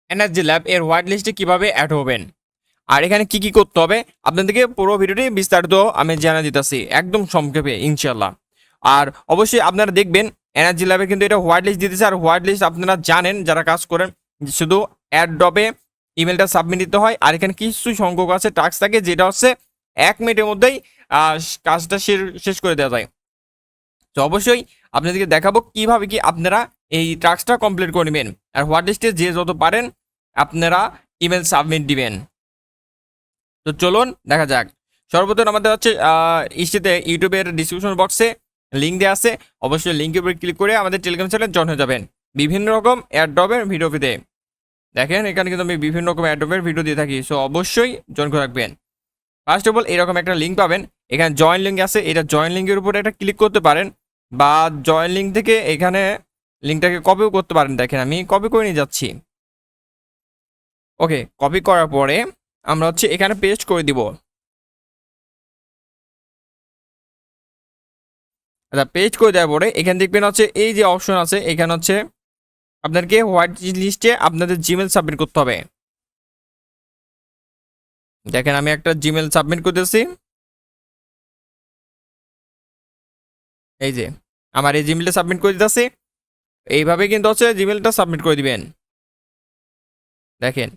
Energy lab এর white লিস্টে কিভাবে অ্যাড হবেন আর এখানে কি কি করতে হবে আপনাদেরকে পুরো ভিডিওটি বিস্তারিত আমি জানা দিতেছি একদম সংক্ষেপে ইনশাল্লাহ। আর অবশ্যই আপনারা দেখবেন এনার্জি ল্যাবে কিন্তু এটা হোয়াইট লিস্ট দিতেছে। আর হোয়াইট লিস্ট আপনারা জানেন যারা কাজ করেন শুধু অ্যাড ড্রপে ইমেলটা সাবমিট দিতে হয়। আর এখানে কিছু সংখ্যক আছে টাস্ক থাকে যেটা হচ্ছে 1 মিনিটের মধ্যেই কাজটা শেষ করে দেওয়া যায়। তো অবশ্যই আপনাদেরকে দেখাবো কিভাবে কি আপনারা এই টাস্কটা কমপ্লিট করে নেবেন। আর হোয়াইট লিস্টে যে যত পারেন আপনারা ইমেল সাবমিট দিবেন। তো চলুন দেখা যাক। সর্বপ্রথম আমাদের হচ্ছে ইস্টিতে ইউটিউবের ডিসক্রিপশন বক্সে লিঙ্ক দেওয়া আছে, অবশ্যই লিঙ্কের উপর ক্লিক করে আমাদের টেলিগ্রাম চ্যানেলে জয়েন হয়ে যাবেন বিভিন্ন রকম অ্যাড্রপের ভিডিও পেতে। দেখেন এখানে কিন্তু আমি বিভিন্ন রকম অ্যাড্রপের ভিডিও দিয়ে থাকি, সো অবশ্যই জয়েন করে রাখবেন। ফার্স্ট অফ অল এরকম একটা লিঙ্ক পাবেন, এখানে জয়েন লিঙ্ক আছে, এটা জয়েন লিঙ্কের উপরে একটা ক্লিক করতে পারেন বা জয়েন লিঙ্ক থেকে এখানে লিঙ্কটাকে কপিও করতে পারেন। দেখেন আমি কপি করে নিয়ে যাচ্ছি। ওকে, কপি করার পরে আমরা হচ্ছে এখানে পেস্ট করে দিব। আচ্ছা, পেস্ট করে দেওয়ার পরে এখানে দেখবেন হচ্ছে এই যে অপশন আছে এখানে হচ্ছে আপনাদেরকে হোয়াইট লিস্টে আপনাদের জিমেল সাবমিট করতে হবে। দেখেন আমি একটা জিমেল সাবমিট করতেছি, এই যে আমার এই জিমেলটা সাবমিট করে দিতেছি। এইভাবে কিন্তু হচ্ছে জিমেলটা সাবমিট করে দিবেন। দেখেন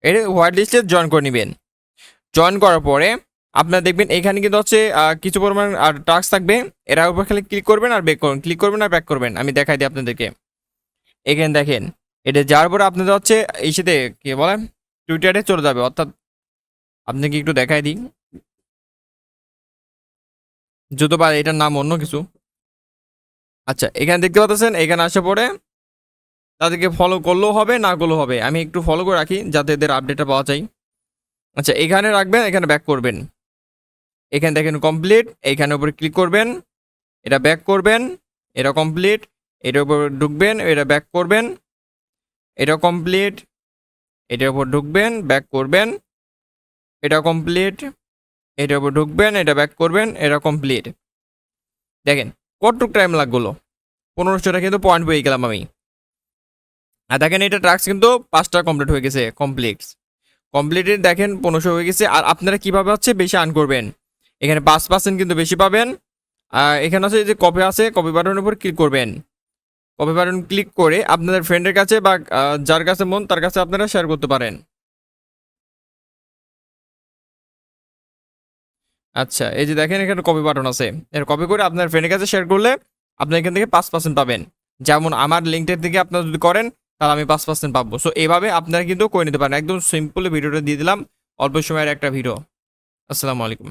এটা হোয়াইট লিস্টে জয়েন করে নেবেন। জয়েন করার পরে আপনারা দেখবেন এখানে কিন্তু হচ্ছে কিছু পরিমাণ আর টাস্ক থাকবে, এর উপর খালি ক্লিক করবেন আর ব্যাক করবেন, ক্লিক করবেন আর ব্যাক করবেন। আমি দেখাই দিই আপনাদেরকে। এখানে দেখেন এটা যাওয়ার পরে আপনাদের হচ্ছে এই সাথে কি বলে টুইটারে চলে যাবে, অর্থাৎ আপনাকে একটু দেখাই দিই যত বা এটার নাম অন্য কিছু। আচ্ছা, এখানে দেখতে পাচ্ছেন এখানে আসার পরে তাদেরকে ফলো করলেও হবে না করলেও হবে, আমি একটু ফলো করে রাখি যাতে এদের আপডেটটা পাওয়া যায়। আচ্ছা, এখানে রাখবেন, এখানে ব্যাক করবেন। এখানে দেখেন কমপ্লিট, এইখানে উপরে ক্লিক করবেন, এটা ব্যাক করবেন, এটা কমপ্লিট, এটার উপর ঢুকবেন, এটা ব্যাক করবেন, এটা কমপ্লিট, এটার উপর ঢুকবেন, ব্যাক করবেন, এটা কমপ্লিট, এটার উপর ঢুকবেন, এটা ব্যাক করবেন, এটা কমপ্লিট। দেখেন কতটুকু টাইম লাগলো, 1500টা কিন্তু পয়েন্ট পেয়ে গেলাম আমি। আর দেখেন এটা টাস্ক কিন্তু 5টা কমপ্লিট হয়ে গেছে, কমপ্লিটেড দেখেন 1500 হয়ে গেছে। আর আপনারা কিভাবে হচ্ছে বেশি আর্ন করবেন, এখানে 5% কিন্তু বেশি পাবেন। আর এখানে আছে যে কপি আছে, কপি বাটনের উপর ক্লিক করবেন, কপি বাটন ক্লিক করে আপনাদের ফ্রেন্ডের কাছে বা যার কাছে মন তার কাছে আপনারা শেয়ার করতে পারেন। আচ্ছা, এই যে দেখেন এখানে কপি বাটন আছে, এর কপি করে আপনার ফ্রেন্ডের কাছে শেয়ার করলে আপনি এখান থেকে 5% পাবেন। যেমন আমার লিঙ্কটার থেকে আপনারা যদি করেন তাহলে আমি 5% পাবো। সো এইভাবে আপনারা কিন্তু করে নিতে পারেন। একদম সিম্পল ভিডিওটা দিয়ে দিলাম, অল্প সময়ের একটা ভিডিও। আসসালামু আলাইকুম।